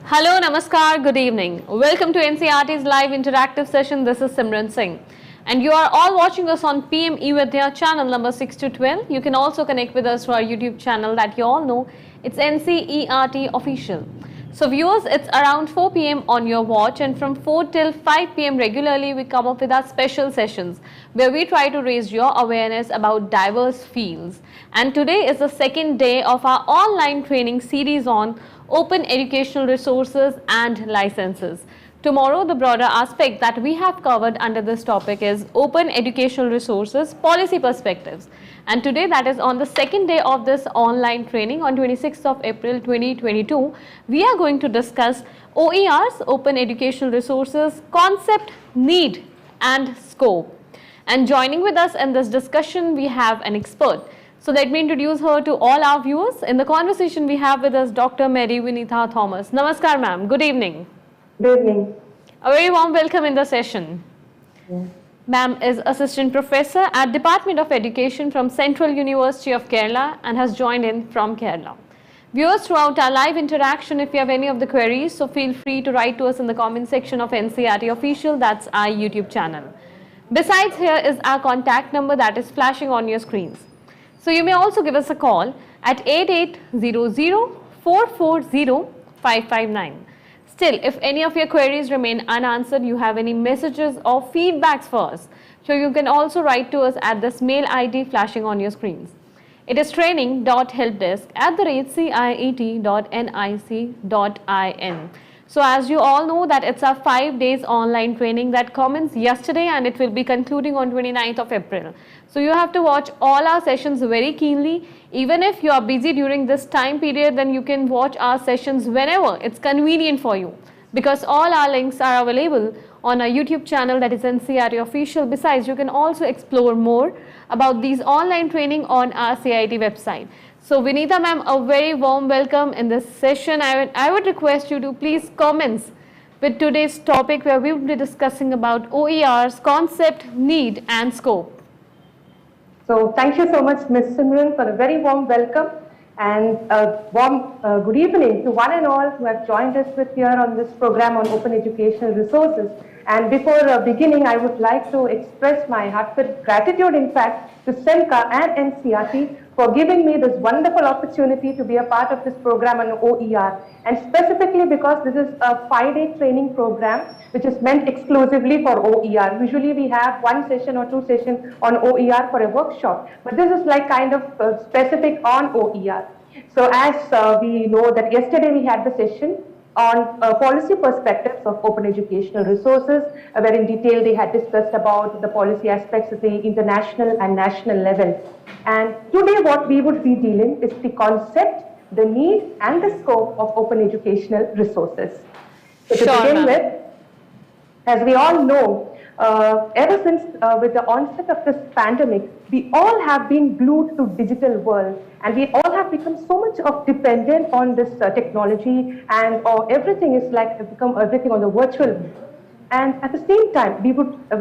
Hello, Namaskar, good evening. Welcome to NCERT's live interactive session. This is Simran Singh. And you are all watching us on PM eVidya channel number 6 to 12. You can also connect with us to our YouTube channel that you all know. It's NCERT Official. So viewers, it's around 4 p.m. on your watch, and from 4 till 5 p.m. regularly we come up with our special sessions where we try to raise your awareness about diverse fields. And today is the second day of our online training series on open educational resources and licenses. Tomorrow, the broader aspect that we have covered under this topic is open educational resources policy perspectives. And today, that is on the second day of this online training on 26th of April 2022, we are going to discuss OERs, open educational resources, concept, need and scope. And joining with us in this discussion, we have an expert. So let me introduce her to all our viewers. In the conversation, we have with us Dr. Mary Vinitha Thomas. Namaskar, ma'am. Good evening. Good evening. A very warm welcome in the session. Yeah. Ma'am is Assistant Professor at Department of Education from Central University of Kerala and has joined in from Kerala. Viewers, throughout our live interaction, if you have any of the queries, so feel free to write to us in the comment section of NCERT Official, that's our YouTube channel. Besides, here is our contact number that is flashing on your screens. So you may also give us a call at 8800-440-559. Still, if any of your queries remain unanswered, you have any messages or feedbacks for us, so you can also write to us at this mail ID flashing on your screens. It is training.helpdesk@ciet.nic.in. So as you all know that it's our 5 days online training that commenced yesterday and it will be concluding on 29th of April. So you have to watch all our sessions very keenly. Even if you are busy during this time period, then you can watch our sessions whenever it's convenient for you, because all our links are available on our YouTube channel, that is NCERT Official. Besides, you can also explore more about these online training on our CIT website. So Vinitha ma'am, a very warm welcome in this session. I would request you to please commence with today's topic, where we will be discussing about OERs, concept, need and scope. So thank you so much, Ms. Simran, for a very warm welcome and a warm good evening to one and all who have joined us with here on this program on open educational resources. And before beginning, I would like to express my heartfelt gratitude, in fact, to SEMCA and NCERT for giving me this wonderful opportunity to be a part of this program on OER, and specifically because this is a 5-day training program which is meant exclusively for OER. Usually we have 1 session or 2 sessions on OER for a workshop, but this is like kind of specific on OER. So as we know that yesterday we had the session on policy perspectives of open educational resources, where in detail they had discussed about the policy aspects at the international and national level. And today what we would be dealing is the concept, the need and the scope of open educational resources. So to begin with, as we all know, ever since with the onset of this pandemic, we all have been glued to digital world, and we all have become so much of dependent on this technology, and everything is like become everything on the virtual. And at the same time, we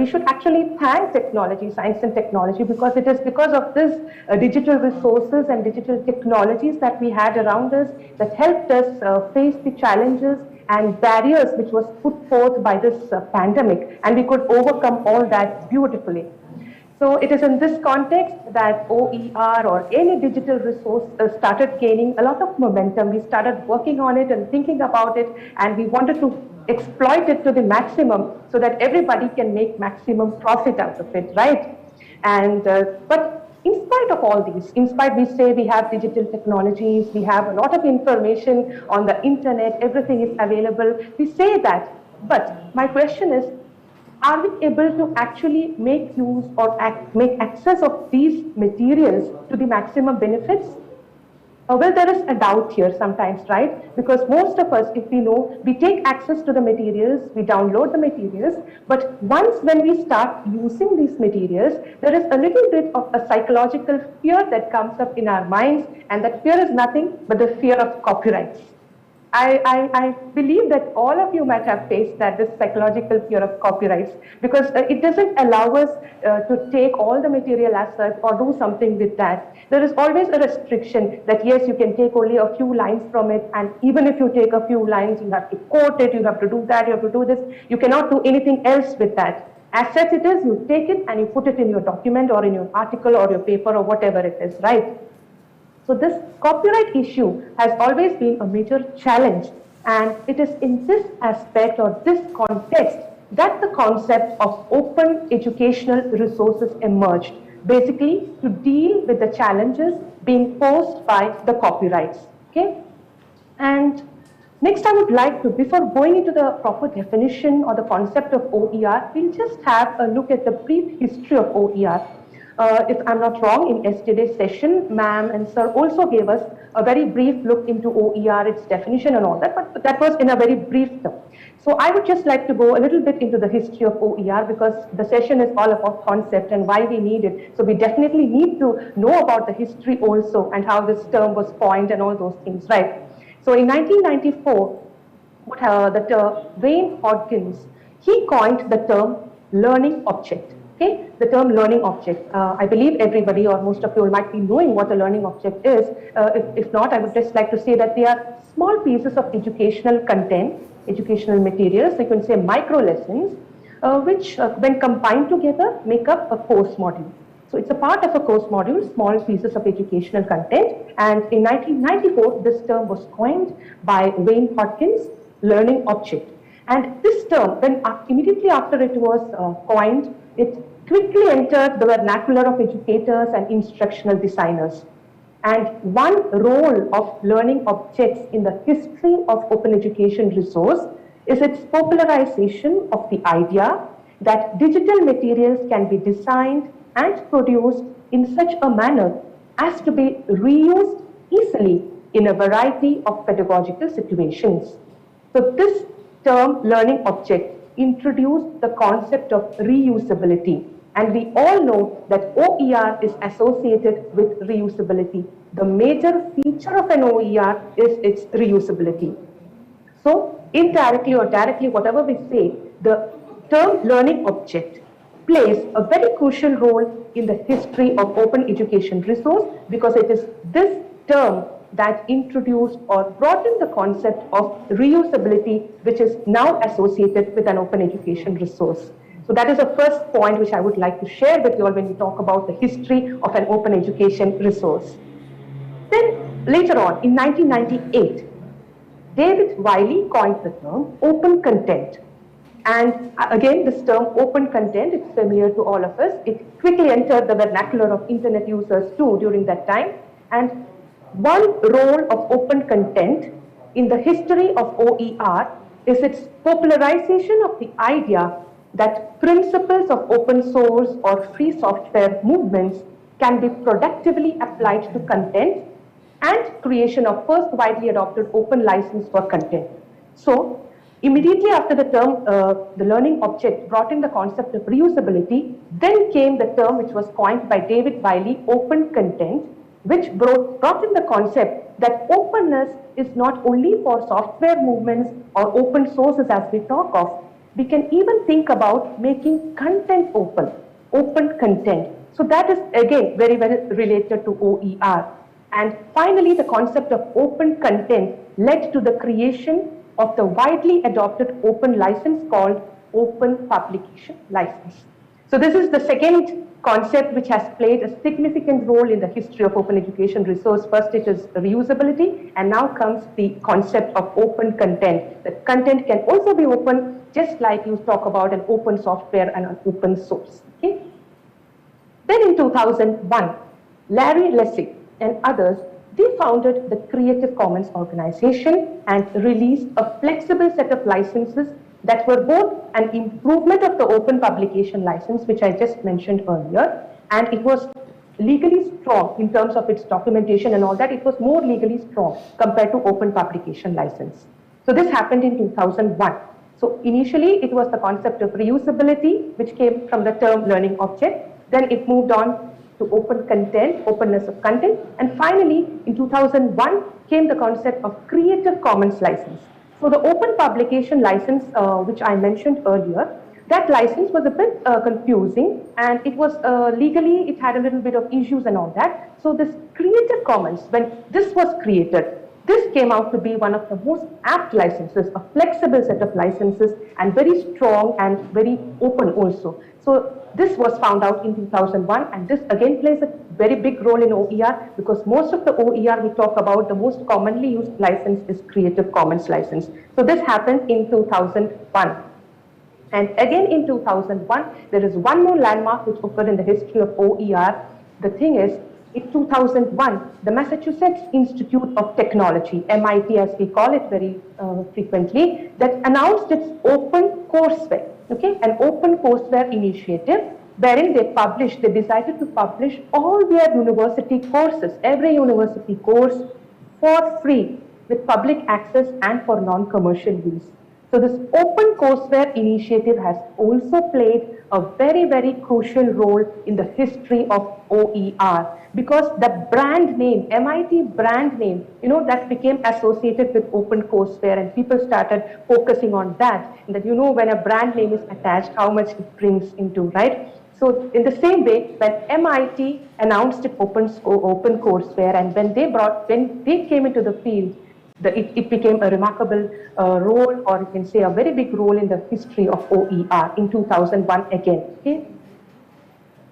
should actually thank technology, science and technology, because it is because of this digital resources and digital technologies that we had around us that helped us face the challenges and barriers which was put forth by this pandemic, and we could overcome all that beautifully. So it is in this context that OER or any digital resource started gaining a lot of momentum. We started working on it and thinking about it, and we wanted to exploit it to the maximum so that everybody can make maximum profit out of it, right? And but in spite of all these, in spite we say we have digital technologies, we have a lot of information on the internet, everything is available, we say that, but my question is, are we able to actually make use or make access of these materials to the maximum benefits? Well, there is a doubt here sometimes, right? Because most of us, if we know, we take access to the materials, we download the materials, but once when we start using these materials, there is a little bit of a psychological fear that comes up in our minds, and that fear is nothing but the fear of copyrights. I believe that all of you might have faced that, this psychological fear of copyrights, because it doesn't allow us to take all the material as such or do something with that. There is always a restriction that yes, you can take only a few lines from it, and even if you take a few lines, you have to quote it, you have to do that, you have to do this, you cannot do anything else with that. As such it is, you take it and you put it in your document or in your article or your paper or whatever it is, right? So this copyright issue has always been a major challenge, and it is in this aspect or this context that the concept of open educational resources emerged, basically to deal with the challenges being posed by the copyrights. Okay? And next I would like to, before going into the proper definition or the concept of OER, we'll just have a look at the brief history of OER. If I'm not wrong, in yesterday's session, ma'am and sir also gave us a very brief look into OER, its definition and all that, but that was in a very brief term. So I would just like to go a little bit into the history of OER, because the session is all about concept and why we need it. So we definitely need to know about the history also and how this term was coined and all those things, right? So in 1994, Wayne Hodgins, he coined the term learning object. Okay, the term learning object. I believe everybody or most of you might be knowing what a learning object is. If not, I would just like to say that they are small pieces of educational content, educational materials, so you can say micro lessons, which when combined together make up a course module. So it's a part of a course module, small pieces of educational content. And in 1994, this term was coined by Wayne Hodgins, learning object. And this term, when immediately after it was coined, it quickly entered the vernacular of educators and instructional designers. And one role of learning objects in the history of open education resource is its popularization of the idea that digital materials can be designed and produced in such a manner as to be reused easily in a variety of pedagogical situations. So this term learning object introduced the concept of reusability, and we all know that OER is associated with reusability. The major feature of an OER is its reusability. So indirectly or directly, whatever we say, the term learning object plays a very crucial role in the history of open education resource, because it is this term that introduced or brought in the concept of reusability, which is now associated with an open education resource. So that is the first point which I would like to share with you all when we talk about the history of an open education resource. Then later on, in 1998, David Wiley coined the term open content. And again, this term open content, it's familiar to all of us. It quickly entered the vernacular of internet users too during that time. And one role of open content in the history of OER is its popularization of the idea that principles of open source or free software movements can be productively applied to content, and creation of first widely adopted open license for content. So immediately after the term, the learning object brought in the concept of reusability, then came the term which was coined by David Wiley, open content, which brought in the concept that openness is not only for software movements or open sources as we talk of. We can even think about making content open content. So that is again very, very related to OER. And finally, the concept of open content led to the creation of the widely adopted open license called Open Publication License. So this is the second concept which has played a significant role in the history of open education resource. First it is reusability, and now comes the concept of open content. The content can also be open, just like you talk about an open software and an open source. Okay? Then in 2001, Larry Lessig and others, they founded the Creative Commons organization and released a flexible set of licenses that were both an improvement of the open publication license, which I just mentioned earlier, and it was legally strong in terms of its documentation and all that. It was more legally strong compared to open publication license. So this happened in 2001. So initially it was the concept of reusability, which came from the term learning object. Then it moved on to open content, openness of content. And finally, in 2001 came the concept of Creative Commons license. So the open publication license, which I mentioned earlier, that license was a bit confusing, and it was legally, it had a little bit of issues and all that. So this Creative Commons, when this was created, this came out to be one of the most apt licenses, a flexible set of licenses, and very strong and very open also. So this was found out in 2001, and this again plays a very big role in OER, because most of the OER we talk about, the most commonly used license is Creative Commons license. So this happened in 2001. And again in 2001, there is one more landmark which occurred in the history of OER. The thing is, in 2001, the Massachusetts Institute of Technology, MIT as we call it very frequently, that announced its open courseware, okay, an open courseware initiative, wherein they decided to publish all their university courses, every university course, for free, with public access and for non-commercial use. So this open courseware initiative has also played a very, very crucial role in the history of OER, because the brand name, MIT brand name, that became associated with open courseware, and people started focusing on that, and that when a brand name is attached, how much it brings into, right? So in the same way, when MIT announced its open courseware, and when they came into the field, it became a remarkable role, or you can say a very big role in the history of OER in 2001 again. Okay?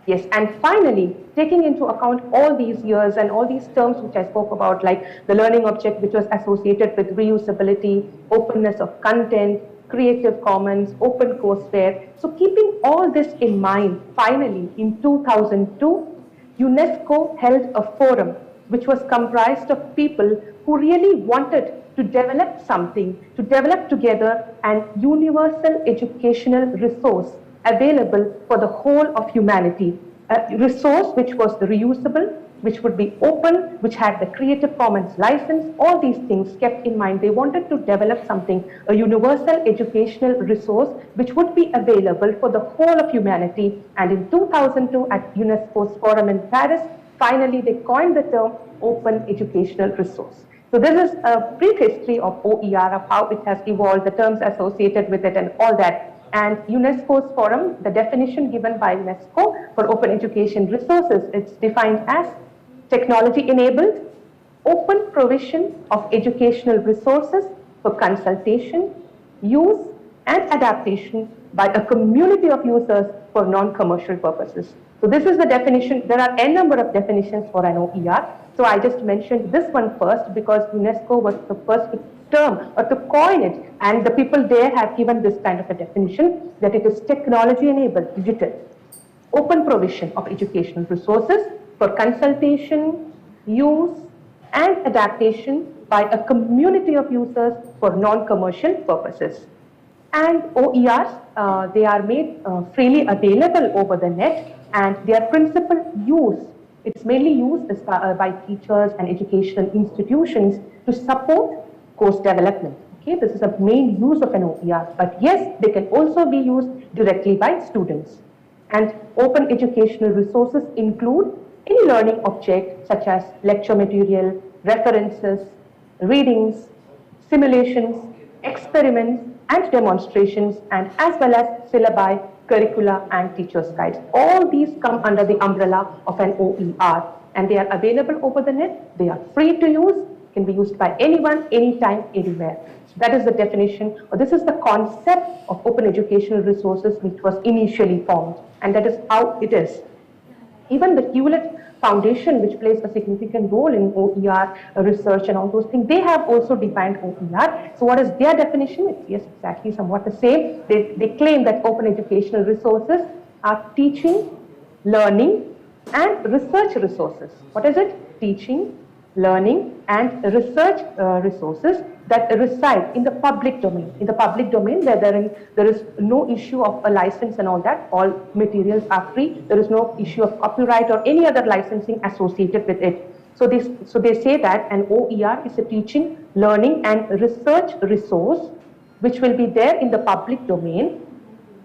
Yes, and finally, taking into account all these years and all these terms which I spoke about, like the learning object which was associated with reusability, openness of content, Creative Commons, open courseware. So keeping all this in mind, finally in 2002, UNESCO held a forum which was comprised of people who really wanted to develop something, to develop together an universal educational resource available for the whole of humanity. A resource which was reusable, which would be open, which had the Creative Commons license, all these things kept in mind. They wanted to develop something, a universal educational resource which would be available for the whole of humanity. And in 2002 at UNESCO's forum in Paris, finally they coined the term open educational resource. So this is a brief history of OER, of how it has evolved, the terms associated with it and all that. And UNESCO's forum, the definition given by UNESCO for open education resources, it's defined as technology-enabled, open provision of educational resources for consultation, use and adaptation by a community of users for non-commercial purposes. So this is the definition. There are n number of definitions for an OER. So I just mentioned this one first because UNESCO was the first term or to coin it, and the people there have given this kind of a definition, that it is technology-enabled, digital, open provision of educational resources for consultation, use and adaptation by a community of users for non-commercial purposes. And OERs, they are made freely available over the net, and their principal use, it's mainly used by teachers and educational institutions to support course development. Okay, this is a main use of an OER, but yes, they can also be used directly by students. And open educational resources include any learning object such as lecture material, references, readings, simulations, experiments and demonstrations, and as well as syllabi, curricula and teacher's guides. All these come under the umbrella of an OER, and they are available over the net. They are free to use, can be used by anyone, anytime, anywhere. So that is the definition, or this is the concept of open educational resources which was initially formed, and that is how it is. Even the Hewlett Foundation, which plays a significant role in OER research and all those things, they have also defined OER. So what is their definition? It's yes, exactly somewhat the same. They claim that open educational resources are teaching, learning and research resources. What is it? Teaching, learning and research resources that reside in the public domain. In the public domain where there is no issue of a license and all that, all materials are free. There is no issue of copyright or any other licensing associated with it. So they say that an OER is a teaching, learning and research resource which will be there in the public domain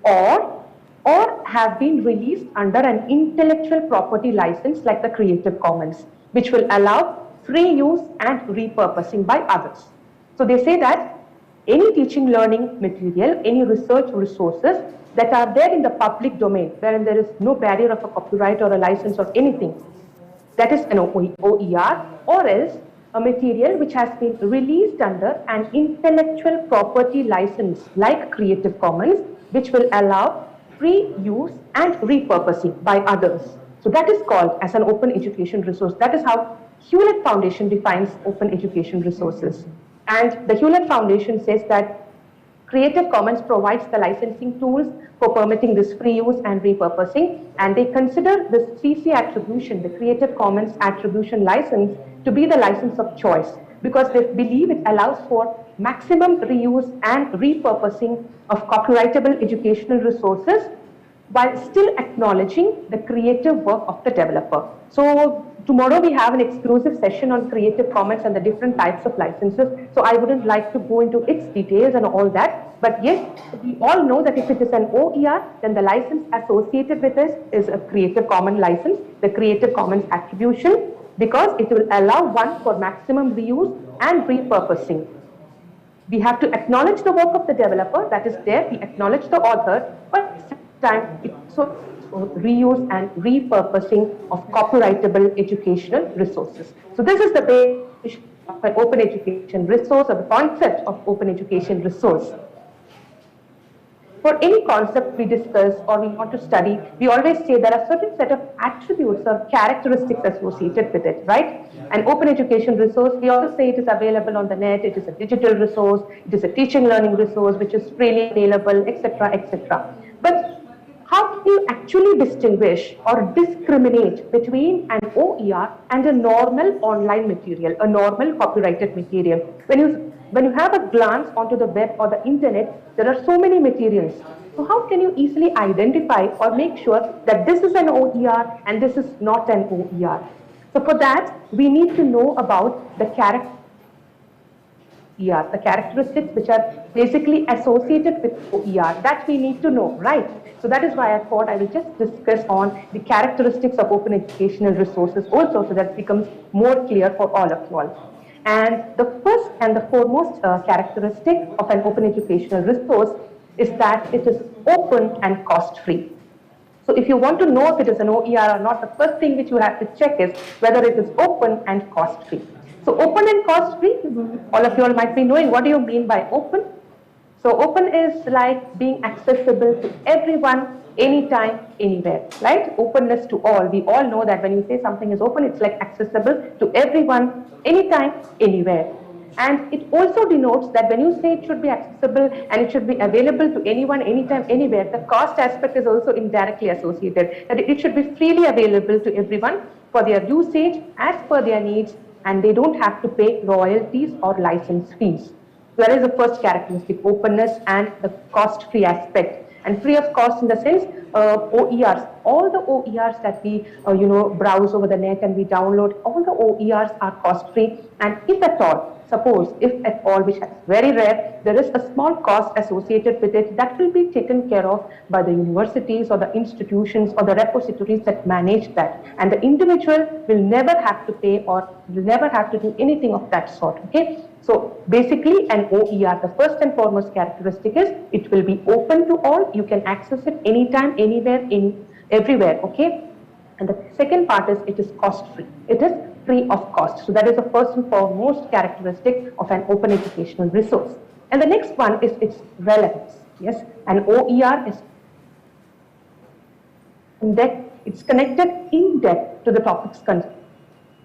or have been released under an intellectual property license like the Creative Commons, which will allow free use and repurposing by others. So they say that any teaching learning material, any research resources that are there in the public domain, wherein there is no barrier of a copyright or a license or anything, that is an OER, or else a material which has been released under an intellectual property license like Creative Commons, which will allow free use and repurposing by others. So that is called as an open education resource. That is how Hewlett Foundation defines open education resources. And the Hewlett Foundation says that Creative Commons provides the licensing tools for permitting this free use and repurposing, and they consider this CC attribution, the Creative Commons attribution license, to be the license of choice because they believe it allows for maximum reuse and repurposing of copyrightable educational resources while still acknowledging the creative work of the developer. So tomorrow we have an exclusive session on Creative Commons and the different types of licenses. So I wouldn't like to go into its details and all that. But yes, we all know that if it is an OER, then the license associated with this is a Creative Commons license, the Creative Commons attribution, because it will allow one for maximum reuse and repurposing. We have to acknowledge the work of the developer, that is there, we acknowledge the author, but at the same time, it's also reuse and repurposing of copyrightable educational resources. So this is the base of an open education resource, or the concept of open education resource. For any concept we discuss or we want to study, we always say there are certain set of attributes or characteristics associated with it, right? An open education resource, we also say it is available on the net, it is a digital resource, it is a teaching learning resource which is freely available, etc., etc. But how do you actually distinguish or discriminate between an OER and a normal online material, a normal copyrighted material? When you have a glance onto the web or the internet, there are so many materials. So how can you easily identify or make sure that this is an OER and this is not an OER? So for that, we need to know about the characteristics which are basically associated with OER. That we need to know, right? So that is why I thought I will just discuss on the characteristics of open educational resources also, so that it becomes more clear for all of you all. And the first and the foremost characteristic of an open educational resource is that it is open and cost-free. So if you want to know if it is an OER or not, the first thing which you have to check is whether it is open and cost-free. So open and cost-free, all of you all might be knowing, what do you mean by open? So open is like being accessible to everyone, anytime, anywhere, right? Openness to all. We all know that when you say something is open, it's like accessible to everyone, anytime, anywhere. And it also denotes that when you say it should be accessible and it should be available to anyone, anytime, anywhere, the cost aspect is also indirectly associated. That it should be freely available to everyone for their usage as per their needs, and they don't have to pay royalties or license fees. So that is the first characteristic, openness and the cost-free aspect. And free of cost in the sense, OERs, all the OERs that we browse over the net and we download, all the OERs are cost-free. And if at all, suppose if at all, which is very rare, there is a small cost associated with it, that will be taken care of by the universities or the institutions or the repositories that manage that. And the individual will never have to pay or will never have to do anything of that sort, okay? So basically an OER, the first and foremost characteristic is it will be open to all. You can access it anytime, anywhere, everywhere, okay? And the second part is it is cost-free. It is free of cost. So that is the first and foremost characteristic of an open educational resource. And the next one is its relevance. Yes, an OER is it's connected in depth to the topics concerned.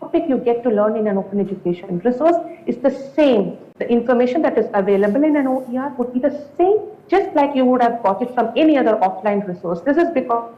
Topic you get to learn in an open education resource is the same. The information that is available in an OER would be the same, just like you would have got it from any other offline resource. This is because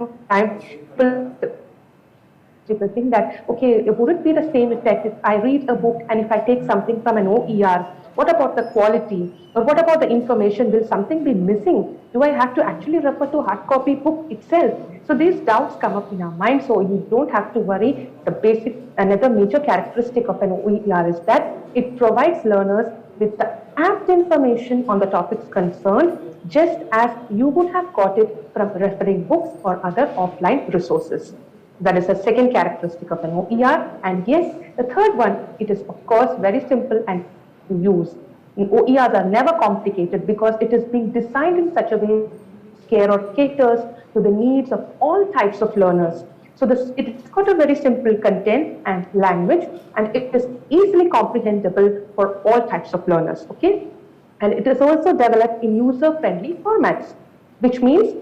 people think that, okay, would it be the same effect if I read a book and if I take something from an OER? What about the quality? Or what about the information? Will something be missing? Do I have to actually refer to hard copy book itself? So these doubts come up in our mind, so you don't have to worry. The basic, another major characteristic of an OER is that it provides learners with the apt information on the topics concerned just as you would have got it from referring books or other offline resources. That is the second characteristic of an OER. And yes, the third one, it is of course very simple and to use. OERs are never complicated because it is being designed in such a way care or caters to the needs of all types of learners. So it's got a very simple content and language, and it is easily comprehensible for all types of learners, okay? And it is also developed in user-friendly formats, which means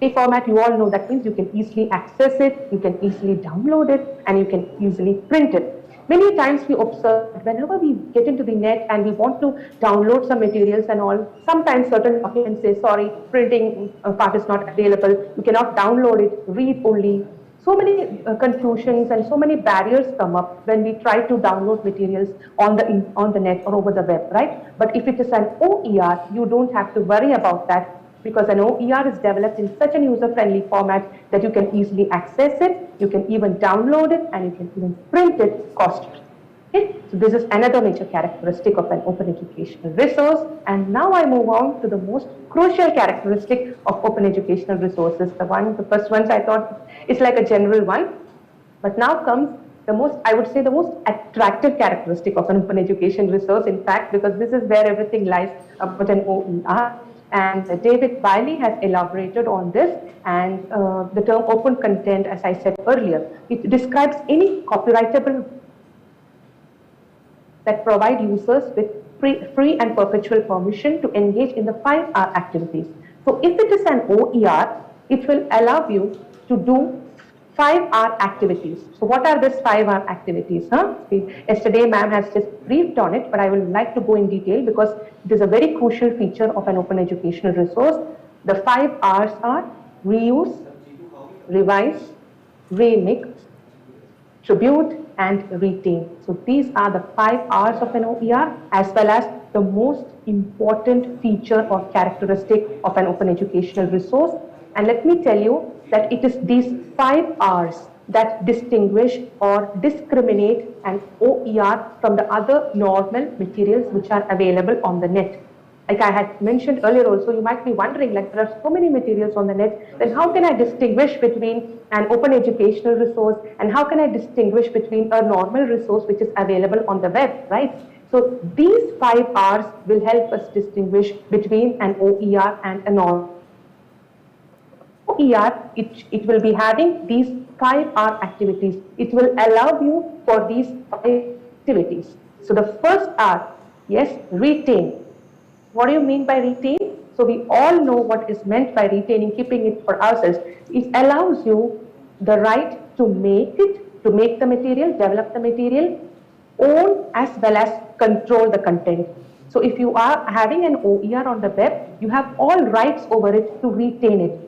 a format you all know, that means you can easily access it, you can easily download it, and you can easily print it. Many times we observe that whenever we get into the net and we want to download some materials and all, sometimes certain documents say, sorry, printing part is not available, you cannot download it, read only. So many confusions and so many barriers come up when we try to download materials on the net or over the web, right? But if it is an OER, you don't have to worry about that, because an OER is developed in such a user-friendly format that you can easily access it, you can even download it, and you can even print it cost-free. Okay? So this is another major characteristic of an open educational resource. And now I move on to the most crucial characteristic of open educational resources. The first ones I thought is like a general one, but now comes the most, I would say, the most attractive characteristic of an open education resource, in fact, because this is where everything lies about an OER. And David Wiley has elaborated on this, and the term open content, as I said earlier, it describes any copyrightable that provide users with free and perpetual permission to engage in the 5R activities. So if it is an OER, it will allow you to do 5R activities. So what are these 5R activities? Yesterday ma'am has just briefed on it, but I would like to go in detail because it is a very crucial feature of an open educational resource. The 5 R's are reuse, revise, remix, tribute, and retain. So these are the 5 R's of an OER, as well as the most important feature or characteristic of an open educational resource. And let me tell you that it is these 5 R's that distinguish or discriminate an OER from the other normal materials which are available on the net. Like I had mentioned earlier also, you might be wondering, like there are so many materials on the net, then how can I distinguish between an open educational resource and how can I distinguish between a normal resource which is available on the web, right? So these 5 R's will help us distinguish between an OER and a normal. OER, it will be having these 5R activities. It will allow you for these 5 activities. So the first R, yes, retain. What do you mean by retain? So we all know what is meant by retaining, keeping it for ourselves. It allows you the right to make it, to make the material, develop the material, own as well as control the content. So if you are having an OER on the web, you have all rights over it to retain it.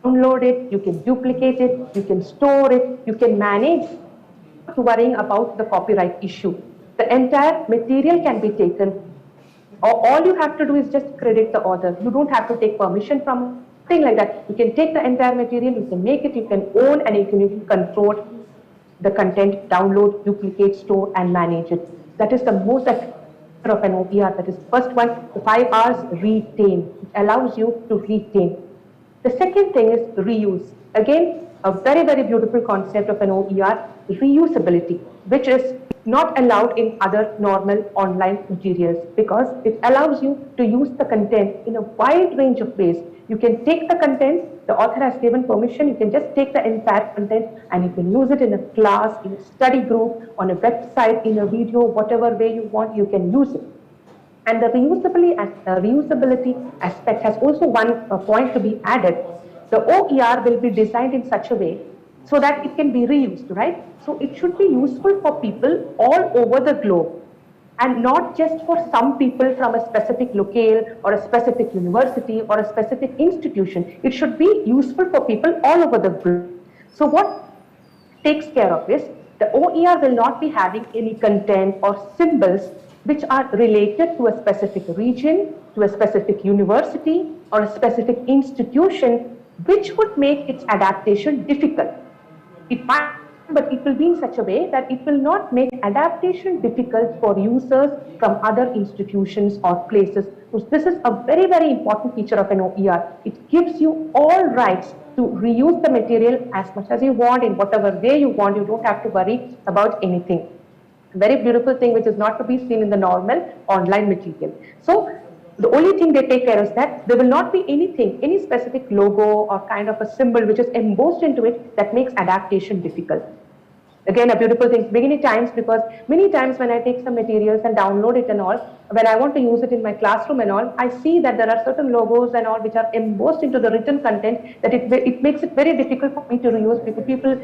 Download it, you can duplicate it, you can store it, you can manage, to worrying about the copyright issue. The entire material can be taken. All you have to do is just credit the author. You don't have to take permission from thing like that. You can take the entire material, you can make it, you can own, and you can control the content, download, duplicate, store, and manage it. That is the most of an OER. That is first one, the 5 R's, retain. It allows you to retain. The second thing is reuse. Again, a very, very beautiful concept of an OER, reusability, which is not allowed in other normal online materials because it allows you to use the content in a wide range of ways. You can take the content, the author has given permission, you can just take the entire content and you can use it in a class, in a study group, on a website, in a video, whatever way you want, you can use it. And the reusability aspect has also one point to be added. The OER will be designed in such a way so that it can be reused, right? So it should be useful for people all over the globe and not just for some people from a specific locale or a specific university or a specific institution. It should be useful for people all over the globe. So what takes care of this? The OER will not be having any content or symbols which are related to a specific region, to a specific university or a specific institution, which would make its adaptation difficult. It might, but it will be in such a way that it will not make adaptation difficult for users from other institutions or places So this is a very, very important feature of an OER. It gives you all rights to reuse the material as much as you want, in whatever way you want. You don't have to worry about anything. Very beautiful thing which is not to be seen in the normal online material. So the only thing they take care is that there will not be anything, any specific logo or kind of a symbol which is embossed into it that makes adaptation difficult. Again, a beautiful thing many times, because many times when I take some materials and download it and all, when I want to use it in my classroom and all, I see that there are certain logos and all which are embossed into the written content, that it makes it very difficult for me to reuse, because people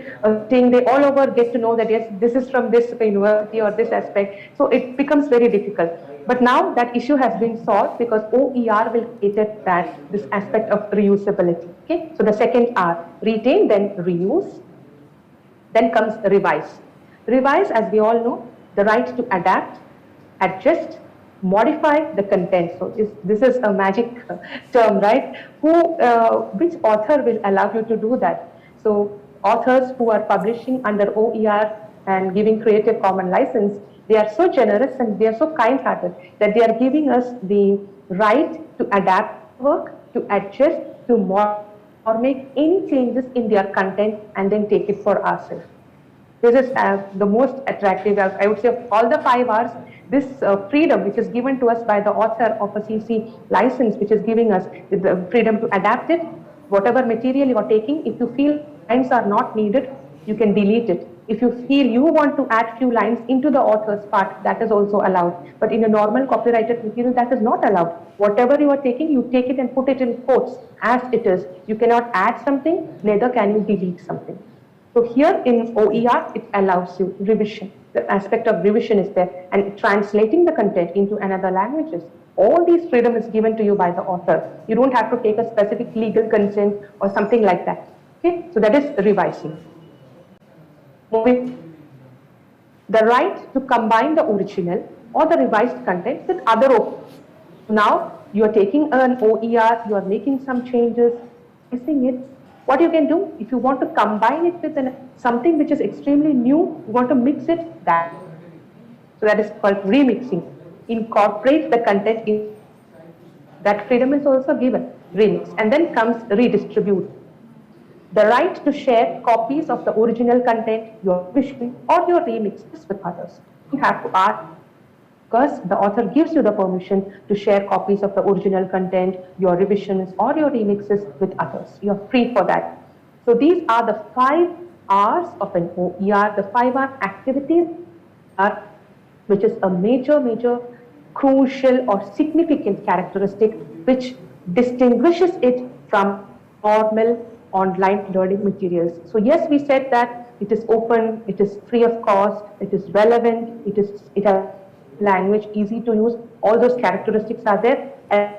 think they all over get to know that yes, this is from this university or this aspect. So it becomes very difficult. But now that issue has been solved, because OER will cater that, this aspect of reusability. Okay, so the second R, retain, then reuse. Then comes revise. Revise, as we all know, the right to adapt, adjust, modify the content. So this is a magic term, right? Which author will allow you to do that? So authors who are publishing under OER and giving Creative Commons license, they are so generous and they are so kind-hearted that they are giving us the right to adapt work, to adjust, to modify, or make any changes in their content and then take it for ourselves. This is the most attractive, I would say, of all the 5 R's, this freedom which is given to us by the author of a CC license, which is giving us the freedom to adapt it. Whatever material you are taking, if you feel lines are not needed, you can delete it. If you feel you want to add few lines into the author's part, that is also allowed. But in a normal copyrighted material, that is not allowed. Whatever you are taking, you take it and put it in quotes as it is. You cannot add something, neither can you delete something. So here in OER, it allows you revision. The aspect of revision is there, and translating the content into another languages. All these freedom is given to you by the author. You don't have to take a specific legal consent or something like that. Okay, so that is revising. Moving, the right to combine the original or the revised content with other OERs. Now you are taking an OER, you are making some changes, missing it. What you can do, if you want to combine it with something which is extremely new, you want to mix it, that. So that is called remixing. Incorporate the content in that freedom is also given, remix. And then comes redistribute. The right to share copies of the original content, your vision or your remixes with others. You have to ask, because the author gives you the permission to share copies of the original content, your revisions or your remixes with others. You are free for that. So these are the 5 R's of an OER, the 5 R activities, which is a major, crucial or significant characteristic which distinguishes it from normal online learning materials. So yes, we said that it is open, it is free of cost, it is relevant, it has language easy to use. All those characteristics are there, and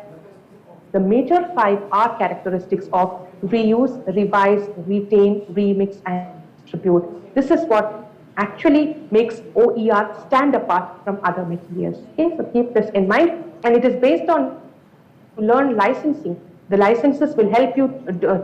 the major 5 R characteristics of reuse, revise, retain, remix, and distribute. This is what actually makes OER stand apart from other materials. Okay, so keep this in mind, and it is based on learn licensing. The licenses will help you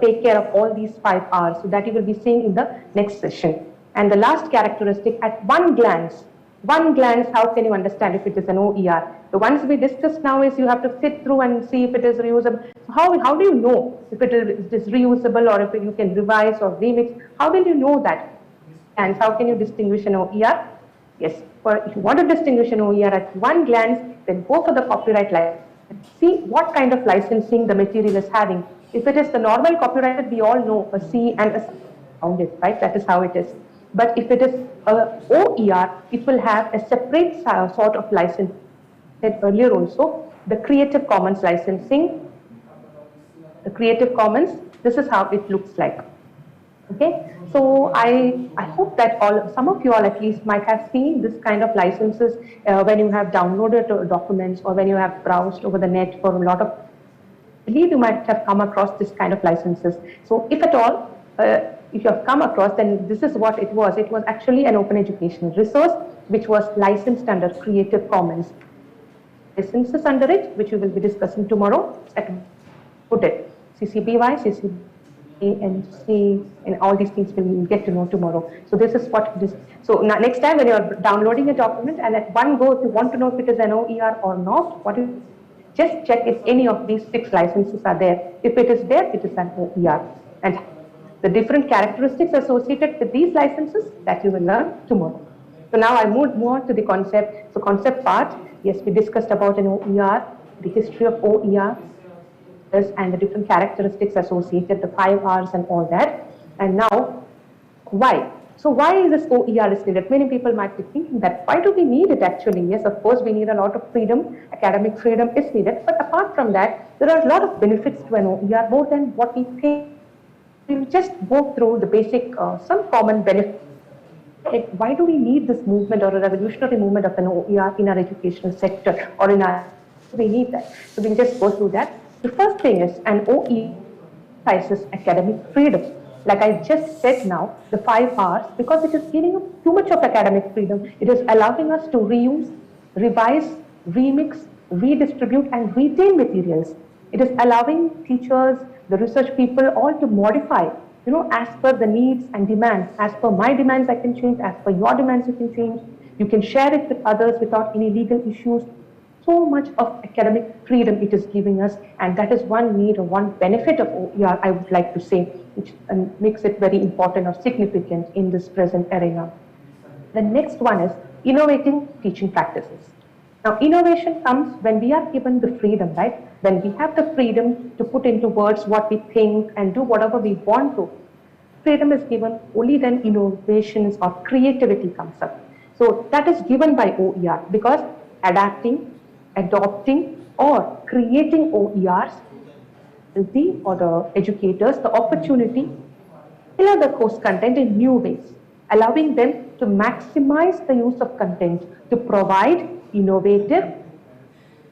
take care of all these 5 R's, so that you will be seeing in the next session. And the last characteristic, at one glance, how can you understand if it is an OER? The ones we discussed now is you have to sit through and see if it is reusable. So how do you know if it is reusable or if you can revise or remix? How will you know that? And how can you distinguish an OER? Yes, if you want to distinguish an OER at one glance, then go for the copyright license. See what kind of licensing the material is having. If it is the normal copyrighted, we all know a C and a C founded, right? That is how it is. But if it is a OER, it will have a separate sort of license. I said earlier also, the Creative Commons licensing. The Creative Commons, this is how it looks like. Okay, so I hope that some of you all at least might have seen this kind of licenses when you have downloaded documents or when you have browsed over the net for a lot of, I believe you might have come across this kind of licenses. So if at all, if you have come across, then this is what it was. It was actually an open educational resource which was licensed under Creative Commons. Licenses under it, which we will be discussing tomorrow, I can put it, CC BY, CC and C, and all these things we'll get to know tomorrow. So this is what this. So now next time when you're downloading a document and at one go, if you want to know if it is an OER or not, Just check if any of these 6 licenses are there. If it is there, it is an OER. And the different characteristics associated with these licenses that you will learn tomorrow. So now I move more to the concept. So concept part, yes, we discussed about an OER, the history of OER, and the different characteristics associated, the 5 R's and all that. And now, why? So why is this OER is needed? Many people might be thinking that, why do we need it actually? Yes, of course, we need a lot of freedom. Academic freedom is needed. But apart from that, there are a lot of benefits to an OER, more than what we think. We'll just go through the basic, some common benefits. Why do we need this movement or a revolutionary movement of an OER in our educational sector or in our, we need that. So we'll just go through that. The first thing is an OER emphasizes academic freedom. Like I just said now, the 5 R's, because it is giving us too much of academic freedom, it is allowing us to reuse, revise, remix, redistribute and retain materials. It is allowing teachers, the research people all to modify, as per the needs and demands. As per my demands I can change, as per your demands you can change. You can share it with others without any legal issues. So much of academic freedom it is giving us, and that is one need or one benefit of OER, I would like to say, which makes it very important or significant in this present arena. The next one is innovating teaching practices. Now, innovation comes when we are given the freedom, right? When we have the freedom to put into words what we think and do whatever we want to. Freedom is given, only then innovations or creativity comes up. So that is given by OER, because adapting, adopting or creating OERs or the educators the opportunity to tailor the course content in new ways, allowing them to maximize the use of content to provide innovative,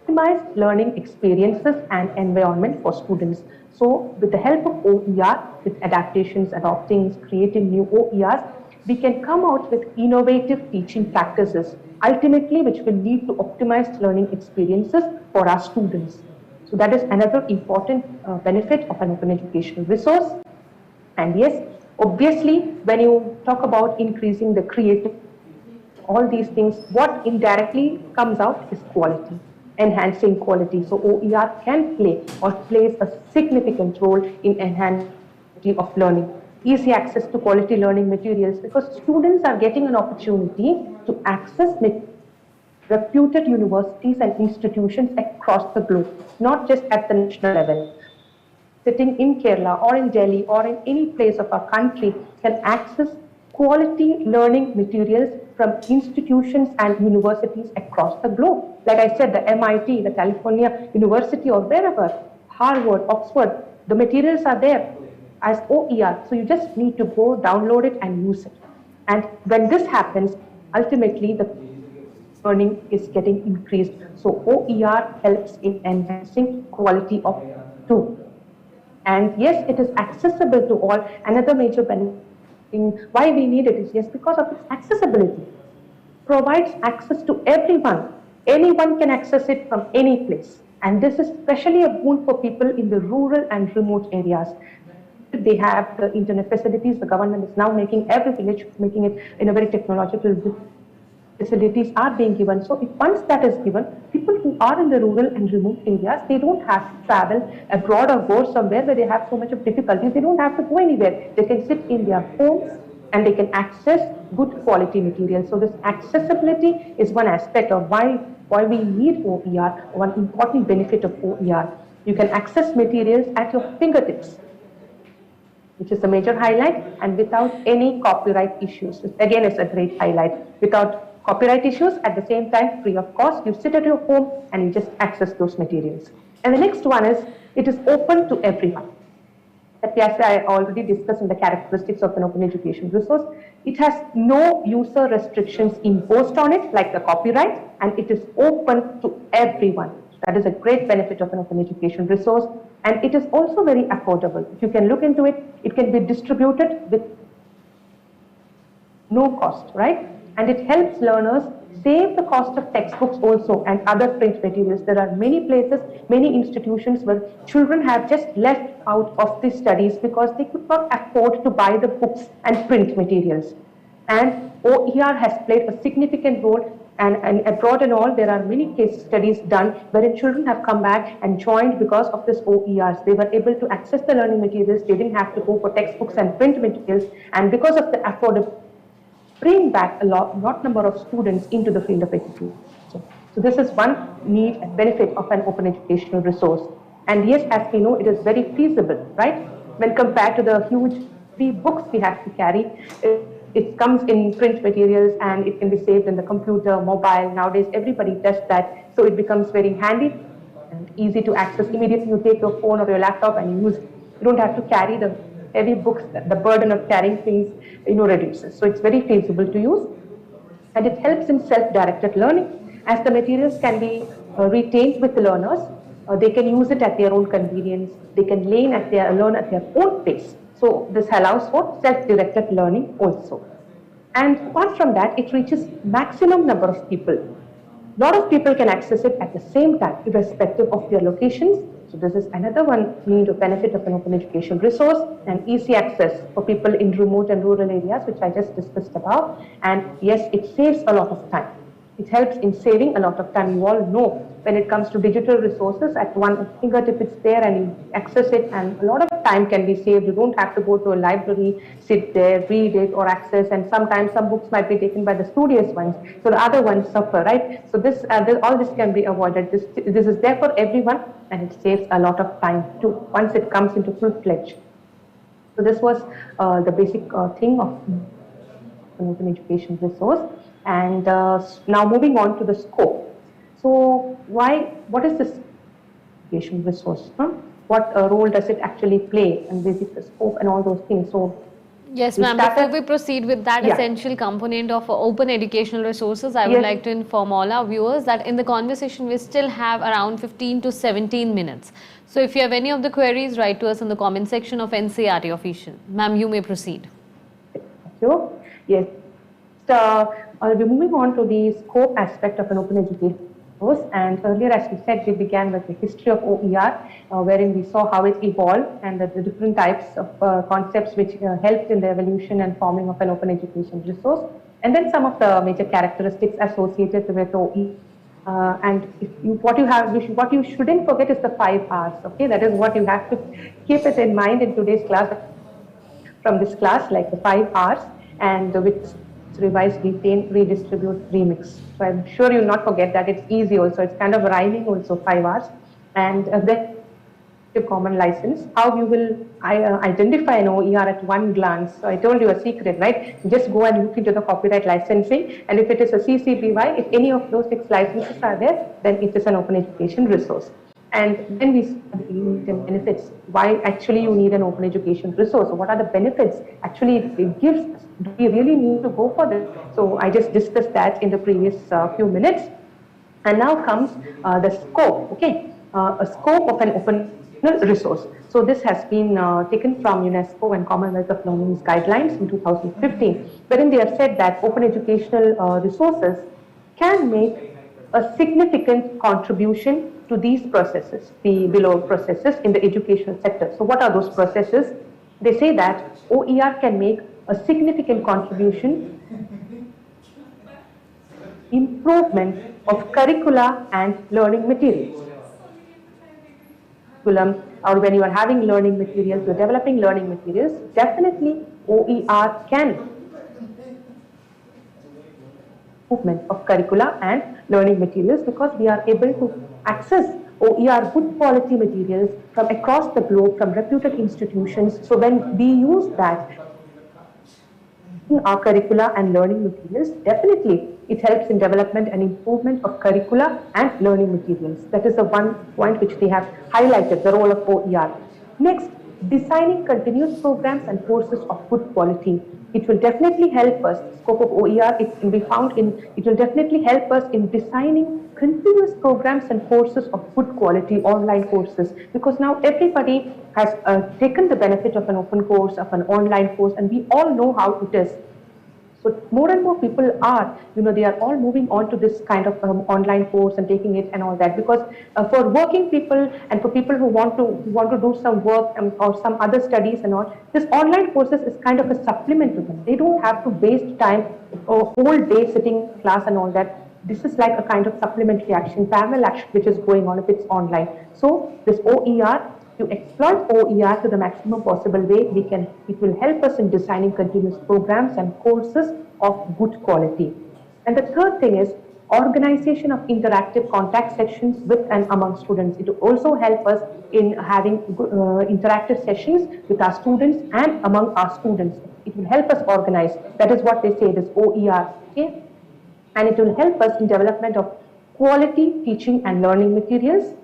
optimized learning experiences and environment for students. So with the help of OER, with adaptations, adopting, creating new OERs, we can come out with innovative teaching practices, ultimately which will lead to optimized learning experiences for our students. So that is another important benefit of an open educational resource. And yes, obviously, when you talk about increasing the creative, all these things, what indirectly comes out is quality, enhancing quality. So OER can play or plays a significant role in enhancing of learning. Easy access to quality learning materials, because students are getting an opportunity to access reputed universities and institutions across the globe, not just at the national level. Sitting in Kerala or in Delhi or in any place of our country can access quality learning materials from institutions and universities across the globe. Like I said, the MIT, the California University or wherever, Harvard, Oxford, the materials are there as OER. So you just need to go download it and use it. And when this happens, ultimately the learning is getting increased. So OER helps in enhancing quality of too. And yes, it is accessible to all. Another major benefit in why we need it is yes, because of its accessibility. Provides access to everyone. Anyone can access it from any place. And this is especially a boon for people in the rural and remote areas. They have the internet facilities. The government is now making every village, making it in a very technological facilities are being given. So if once that is given, people who are in the rural and remote areas, they don't have to travel abroad or go somewhere where they have so much of difficulties. They don't have to go anywhere. They can sit in their homes and they can access good quality material. So this accessibility is one aspect of why we need OER, one important benefit of OER. You can access materials at your fingertips, which is a major highlight, and without any copyright issues. Again, it's a great highlight. Without copyright issues, at the same time, free of cost, you sit at your home and you just access those materials. And the next one is, it is open to everyone. That I already discussed in the characteristics of an open education resource. It has no user restrictions imposed on it, like the copyright, and it is open to everyone. That is a great benefit of an open education resource. And it is also very affordable. If you can look into it, it can be distributed with no cost, right? And it helps learners save the cost of textbooks also and other print materials. There are many places, many institutions where children have just left out of the studies because they could not afford to buy the books and print materials. And OER has played a significant role And abroad and all, there are many case studies done wherein children have come back and joined because of this OERs. They were able to access the learning materials. They didn't have to go for textbooks and print materials. And because of the affordability, bring back a lot number of students into the field of education. So this is one need and benefit of an open educational resource. And yes, as we know, it is very feasible, right? When compared to the huge free books we have to carry, it comes in print materials and it can be saved in the computer, mobile. Nowadays, everybody does that. So it becomes very handy and easy to access. Immediately you take your phone or your laptop and you use it. You don't have to carry the heavy books. The burden of carrying things, reduces. So it's very feasible to use. And it helps in self-directed learning, as the materials can be retained with the learners. They can use it at their own convenience. They can learn at their own pace. So this allows for self-directed learning also. And apart from that, it reaches maximum number of people. A lot of people can access it at the same time, irrespective of their locations. So this is another one need or benefit of an open education resource, and easy access for people in remote and rural areas, which I just discussed about. And yes, it saves a lot of time. It helps in saving a lot of time. You all know when it comes to digital resources, at one fingertip it's there and you access it, and a lot of time can be saved. You don't have to go to a library, sit there, read it or access, and sometimes some books might be taken by the studious ones, so the other ones suffer, right? So this, all this can be avoided. This is there for everyone, and it saves a lot of time too, once it comes into full-fledged. So this was the basic thing of an open education resource. And now moving on to the scope. So what is this education resource? What role does it actually play, and basic scope and all those things? So yes, ma'am. Before we proceed with that essential component of open educational resources, I would like to inform all our viewers that in the conversation we still have around 15 to 17 minutes. So if you have any of the queries, write to us in the comment section of NCERT Official. Ma'am, you may proceed. Thank you. Yes. So, I'll be moving on to the scope aspect of an open education course. And earlier, as we said, we began with the history of OER, wherein we saw how it evolved and the different types of concepts which helped in the evolution and forming of an open education resource. And then some of the major characteristics associated with OER. And what you shouldn't forget is the 5 R's. Okay, that is what you have to keep it in mind in today's class. From this class, like the 5 R's, and which revise, retain, redistribute, remix. So I'm sure you'll not forget that. It's easy also. It's kind of rhyming also, 5 R's. And then the common license, how you will identify an OER at one glance. So I told you a secret, right? You just go and look into the copyright licensing, and if it is a CC/BY, if any of those 6 licenses are there, then it is an open education resource. And then we see the benefits. Why actually you need an open education resource? What are the benefits actually it gives us? Do we really need to go for this? So I just discussed that in the previous few minutes. And now comes the scope, okay? A scope of an open resource. So this has been taken from UNESCO and Commonwealth of Learning's guidelines in 2015, wherein they have said that open educational resources can make a significant contribution to these processes, the below processes in the educational sector. So what are those processes? They say that OER can make a significant contribution improvement of curricula and learning materials. Or when you are having learning materials, you're developing learning materials, definitely OER can improvement of curricula and learning materials, because we are able to access OER good quality materials from across the globe, from reputed institutions. So when we use that in our curricula and learning materials, definitely it helps in development and improvement of curricula and learning materials. That is the one point which they have highlighted, the role of OER. Next, designing continuous programs and courses of good quality. It will definitely help us, scope of OER, it can be found in, it will definitely help us in designing continuous programs and courses of good quality, online courses, because now everybody has taken the benefit of an open course, of an online course, and we all know how it is. So more and more people are, they are all moving on to this kind of online course and taking it and all that, because for working people and for people who want to do some work or some other studies and all, this online courses is kind of a supplement to them. They don't have to waste time a whole day sitting in class and all that. this is like a kind of supplementary action, parallel action which is going on if it's online. So this OER, to exploit OER to the maximum possible way, it will help us in designing continuous programs and courses of good quality. And the third thing is organization of interactive contact sessions with and among students. It will also help us in having interactive sessions with our students and among our students. It will help us organize. That is what they say, this OER. Okay? And it will help us in development of quality teaching and learning materials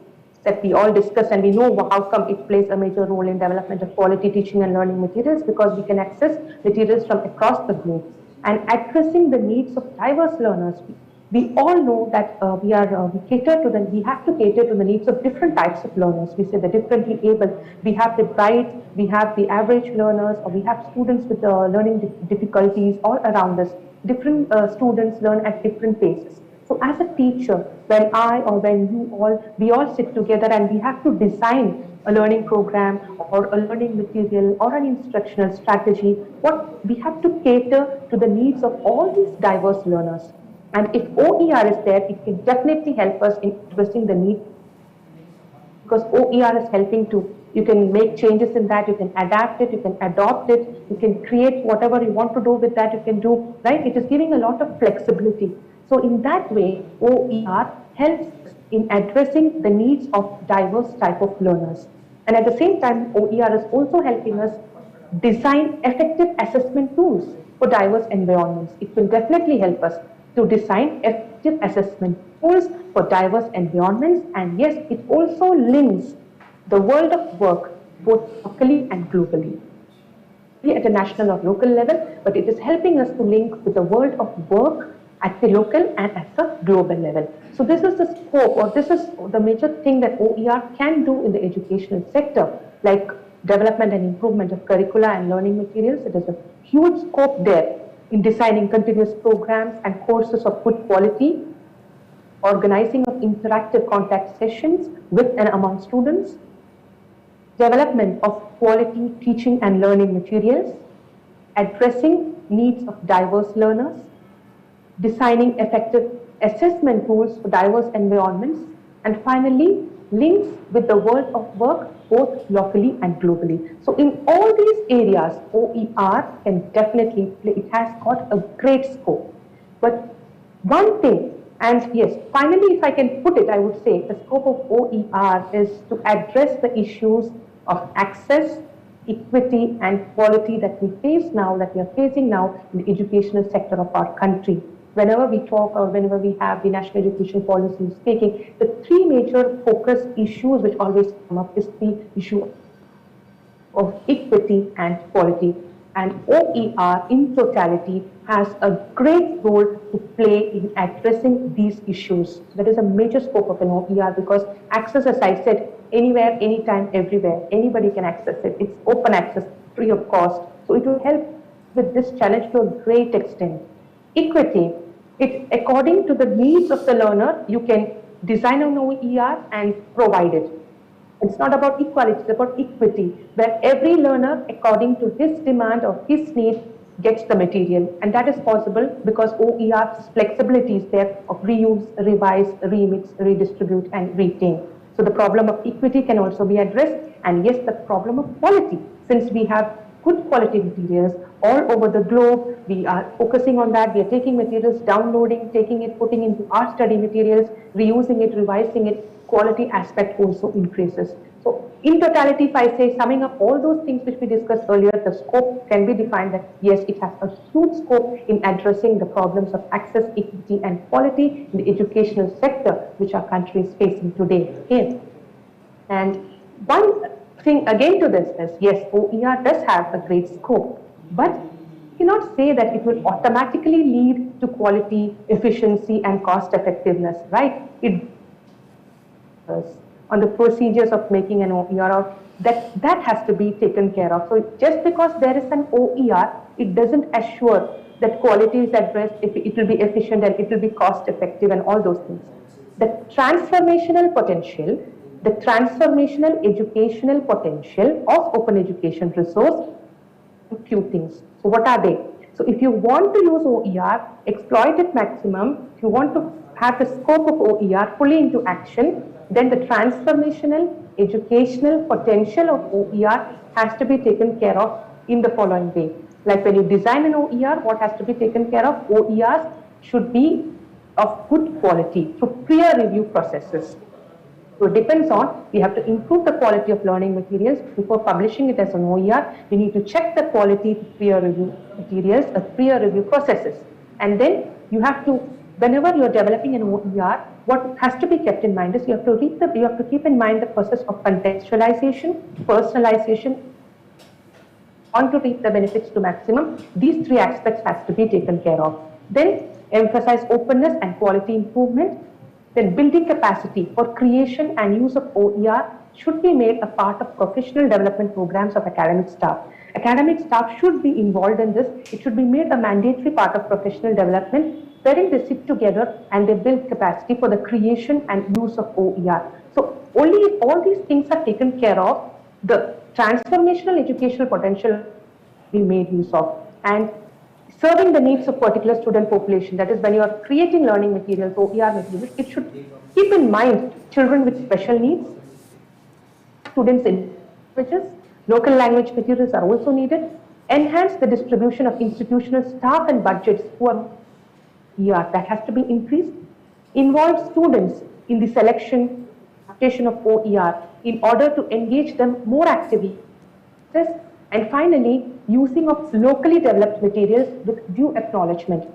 that we all discuss, and we know how come it plays a major role in development of quality teaching and learning materials, because we can access materials from across the globe. And addressing the needs of diverse learners. We all know that we have to cater to the needs of different types of learners. We say the differently able. We have the bright, we have the average learners, or we have students with learning difficulties all around us. Different students learn at different paces. So as a teacher, when I or when you all, we all sit together and we have to design a learning program or a learning material or an instructional strategy, we have to cater to the needs of all these diverse learners. And if OER is there, it can definitely help us in addressing the need, because OER is helping to, you can make changes in that, you can adapt it, you can adopt it, you can create whatever you want to do with that, you can do, right? It is giving a lot of flexibility. So in that way, OER helps in addressing the needs of diverse type of learners. And at the same time, OER is also helping us design effective assessment tools for diverse environments. It will definitely help us to design effective assessment tools for diverse environments. And yes, it also links the world of work both locally and globally. At a national or local level, but it is helping us to link with the world of work at the local and at the global level. So this is the scope, or this is the major thing that OER can do in the educational sector, like development and improvement of curricula and learning materials. It is a huge scope there in designing continuous programs and courses of good quality, organizing of interactive contact sessions with and among students, development of quality teaching and learning materials, addressing needs of diverse learners, designing effective assessment tools for diverse environments, and finally, links with the world of work both locally and globally. So in all these areas, OER can definitely play, it has got a great scope. But one thing, and yes, finally if I can put it, I would say the scope of OER is to address the issues of access, equity and quality that we face now, that we are facing now in the educational sector of our country. Whenever we talk or whenever we have the national education policy speaking, the three major focus issues which always come up is the issue of equity and quality. And OER in totality has a great role to play in addressing these issues. That is a major scope of an OER, because access, as I said, anywhere, anytime, everywhere, anybody can access it. It's open access, free of cost. So it will help with this challenge to a great extent. Equity. It's according to the needs of the learner, you can design an OER and provide it. It's not about equality, it's about equity, where every learner, according to his demand or his need, gets the material. And that is possible because OER's flexibility is there of reuse, revise, remix, redistribute, and retain. So the problem of equity can also be addressed. And yes, the problem of quality, since we have good quality materials all over the globe, we are focusing on that. We are taking materials, downloading, taking it, putting into our study materials, reusing it, revising it. Quality aspect also increases. So in totality, if I say, summing up all those things which we discussed earlier, the scope can be defined that yes, it has a huge scope in addressing the problems of access, equity and quality in the educational sector which our country is facing today. Okay. And one thing again to this is, yes, OER does have a great scope, but you cannot say that it will automatically lead to quality, efficiency and cost effectiveness, right? It on the procedures of making an OER, that has to be taken care of. So just because there is an OER, it doesn't assure that quality is addressed, it will be efficient and it will be cost effective and all those things. The transformational potential, the transformational educational potential of open education resource, a few things. So what are they? So if you want to use OER, exploit it maximum, if you want to have the scope of OER fully into action, then the transformational, educational potential of OER has to be taken care of in the following way. Like when you design an OER, what has to be taken care of? OERs should be of good quality through peer review processes. So it depends on, we have to improve the quality of learning materials before publishing it as an OER. We need to check the quality of peer review materials, peer review processes. And then you have to, whenever you're developing an OER, what has to be kept in mind is you have to keep in mind the process of contextualization, personalization, on to reap the benefits to maximum. These three aspects has to be taken care of. Then emphasize openness and quality improvement. Then building capacity for creation and use of OER should be made a part of professional development programs of academic staff. Academic staff should be involved in this. It should be made a mandatory part of professional development, wherein they sit together and they build capacity for the creation and use of OER. So only if all these things are taken care of, the transformational educational potential be made use of. And serving the needs of particular student population, that is when you are creating learning materials, OER materials, it should keep in mind children with special needs, students in languages, local language materials are also needed, enhance the distribution of institutional staff and budgets who are OER, that has to be increased, involve students in the selection of OER in order to engage them more actively. And finally, using of locally developed materials with due acknowledgement.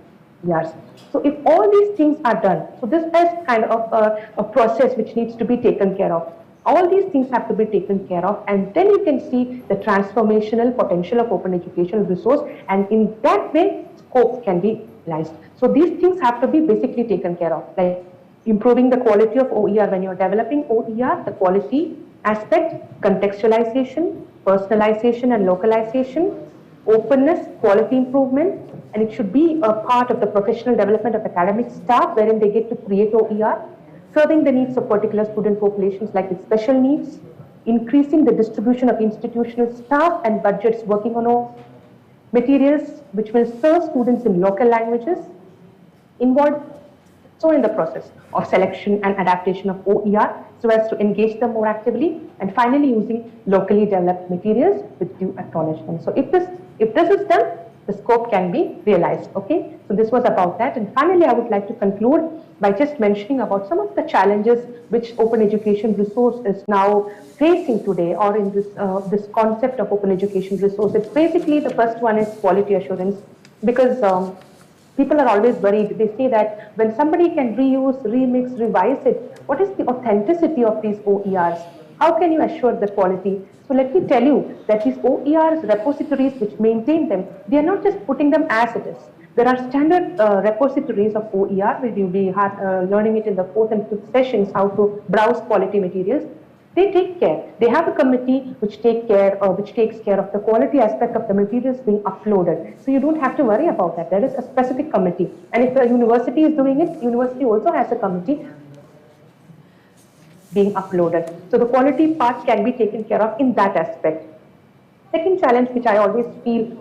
Yes. So if all these things are done, so this is kind of a process which needs to be taken care of. All these things have to be taken care of, and then you can see the transformational potential of open educational resource, and in that way, scope can be realized. So these things have to be basically taken care of, like improving the quality of OER. When you're developing OER, the quality aspect, contextualization, personalization and localization, openness, quality improvement, and it should be a part of the professional development of academic staff wherein they get to create OER, serving the needs of particular student populations like with special needs, increasing the distribution of institutional staff and budgets working on materials which will serve students in local languages, involved so in the process of selection and adaptation of OER so as to engage them more actively, and finally using locally developed materials with due acknowledgement. So if this is done, the scope can be realized. Okay, so this was about that, and finally I would like to conclude by just mentioning about some of the challenges which open education resource is now facing today, or in this this concept of open education resource. It's basically, the first one is quality assurance, because people are always worried. They say that when somebody can reuse, remix, revise it, what is the authenticity of these OERs? How can you assure the quality? So let me tell you that these OERs, repositories which maintain them, they are not just putting them as it is. There are standard repositories of OER, where you'll be learning it in the 4th and 5th sessions, how to browse quality materials. They take care. They have a committee which takes care of the quality aspect of the materials being uploaded. So you don't have to worry about that. There is a specific committee. And if the university is doing it, university also has a committee being uploaded. So the quality part can be taken care of in that aspect. Second challenge which I always feel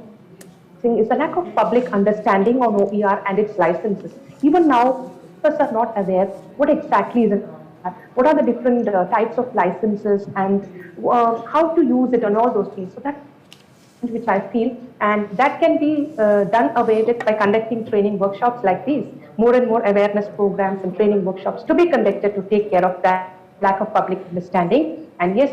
is the lack of public understanding on OER and its licenses. Even now, us are not aware what exactly is it. What are the different types of licenses and how to use it and all those things. So that's which I feel, and that can be done away with by conducting training workshops like these. More and more awareness programs and training workshops to be conducted to take care of that lack of public understanding. And yes,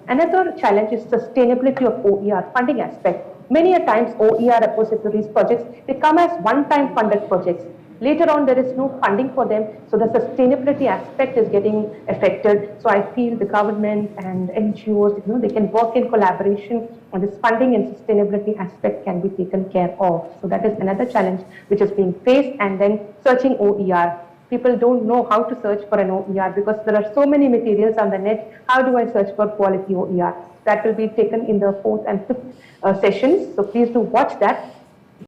another challenge is sustainability of OER funding aspect. Many a times OER repositories projects, they come as one-time funded projects. Later on, there is no funding for them, so the sustainability aspect is getting affected. So I feel the government and NGOs, they can work in collaboration on this funding and sustainability aspect can be taken care of. So that is another challenge which is being faced. And then searching OER. People don't know how to search for an OER because there are so many materials on the net. How do I search for quality OER? That will be taken in the 4th and 5th sessions. So please do watch that.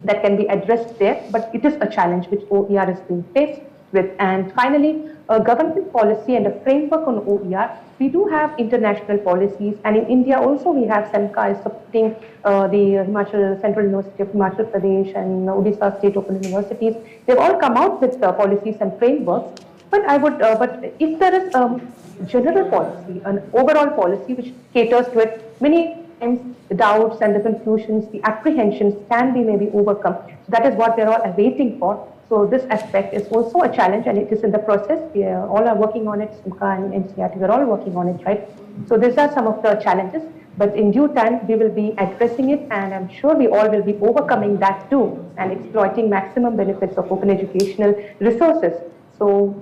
That can be addressed there, but it is a challenge which OER is being faced. with. And finally, a government policy and a framework on OER. We do have international policies, and in India also we have SEMCA is supporting the Central University of Himachal Pradesh and Odisha State Open Universities. They've all come out with policies and frameworks. But but if there is a general policy, an overall policy which caters to it, many times the doubts and the confusions, the apprehensions can be maybe overcome. So that is what we're all awaiting for. So this aspect is also a challenge, and it is in the process. We all are working on it, SIMCA and NCERT, we're all working on it, right? So these are some of the challenges, but in due time, we will be addressing it, and I'm sure we all will be overcoming that too, and exploiting maximum benefits of open educational resources. So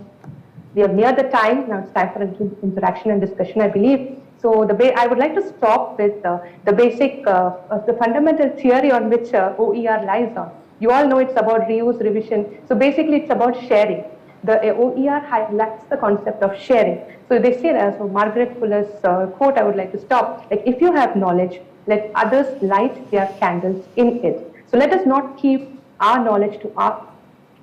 we are near the time, now it's time for interaction and discussion, I believe. So I would like to stop with the basic, the fundamental theory on which OER lies on. You all know it's about reuse, revision. So basically it's about sharing. The OER highlights the concept of sharing. So they say, so Margaret Fuller's quote I would like to stop, like if you have knowledge, let others light their candles in it. So let us not keep our knowledge to us,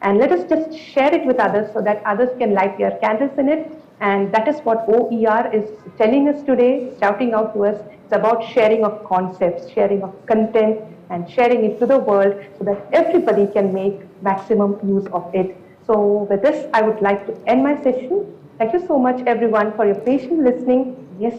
and let us just share it with others so that others can light their candles in it. And that is what OER is telling us today, shouting out to us. It's about sharing of concepts, sharing of content, and sharing it to the world so that everybody can make maximum use of it. So with this, I would like to end my session. Thank you so much, everyone, for your patient listening. Yes.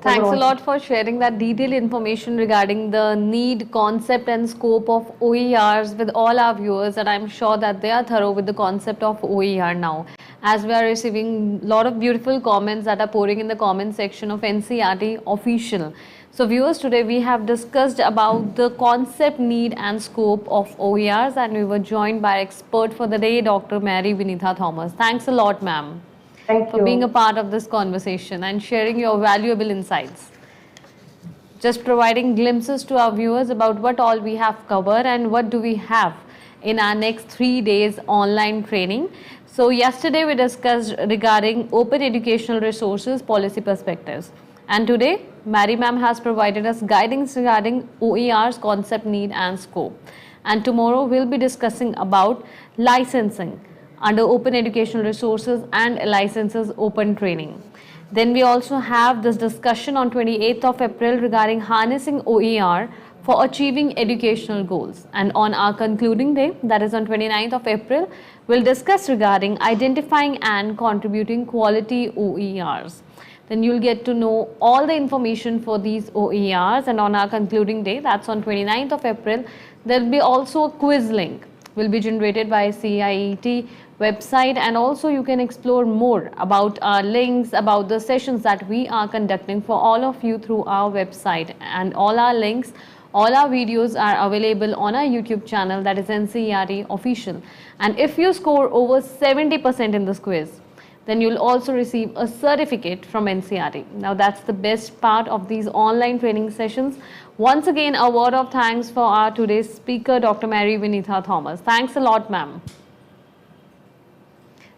Thanks a lot for sharing that detailed information regarding the need, concept and scope of OERs with all our viewers, and I'm sure that they are thorough with the concept of OER now, as we are receiving a lot of beautiful comments that are pouring in the comment section of NCERT Official. So viewers, today we have discussed about the concept, need and scope of OERs, and we were joined by expert for the day, Dr. Mary Vinitha Thomas. Thanks a lot, ma'am. Thank you For being a part of this conversation and sharing your valuable insights. Just providing glimpses to our viewers about what all we have covered and what do we have in our next 3 days online training. So yesterday we discussed regarding open educational resources, policy perspectives. And today, Mary ma'am has provided us guidance regarding OER's concept, need and scope. And tomorrow we'll be discussing about licensing under open educational resources and licenses open training. Then we also have this discussion on 28th of April regarding harnessing OER for achieving educational goals. And on our concluding day, that is on 29th of April, we'll discuss regarding identifying and contributing quality OERs. Then you'll get to know all the information for these OERs, and on our concluding day, that's on 29th of April, there'll be also a quiz link will be generated by CIET website, and also you can explore more about our links, about the sessions that we are conducting for all of you through our website, and all our links, all our videos are available on our YouTube channel, that is NCERT Official. And if you score over 70% in this quiz, then you'll also receive a certificate from NCERT. Now that's the best part of these online training sessions. Once again, a word of thanks for our today's speaker, Dr. Mary Vinitha Thomas. Thanks a lot, ma'am.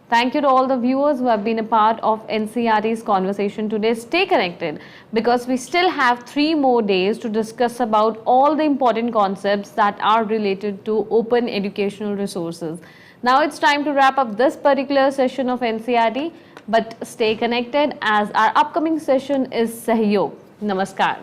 Thank you to all the viewers who have been a part of NCERT's conversation today. Stay connected because we still have 3 more days to discuss about all the important concepts that are related to open educational resources. Now it's time to wrap up this particular session of NCERT, but stay connected as our upcoming session is Sahyog. Namaskar.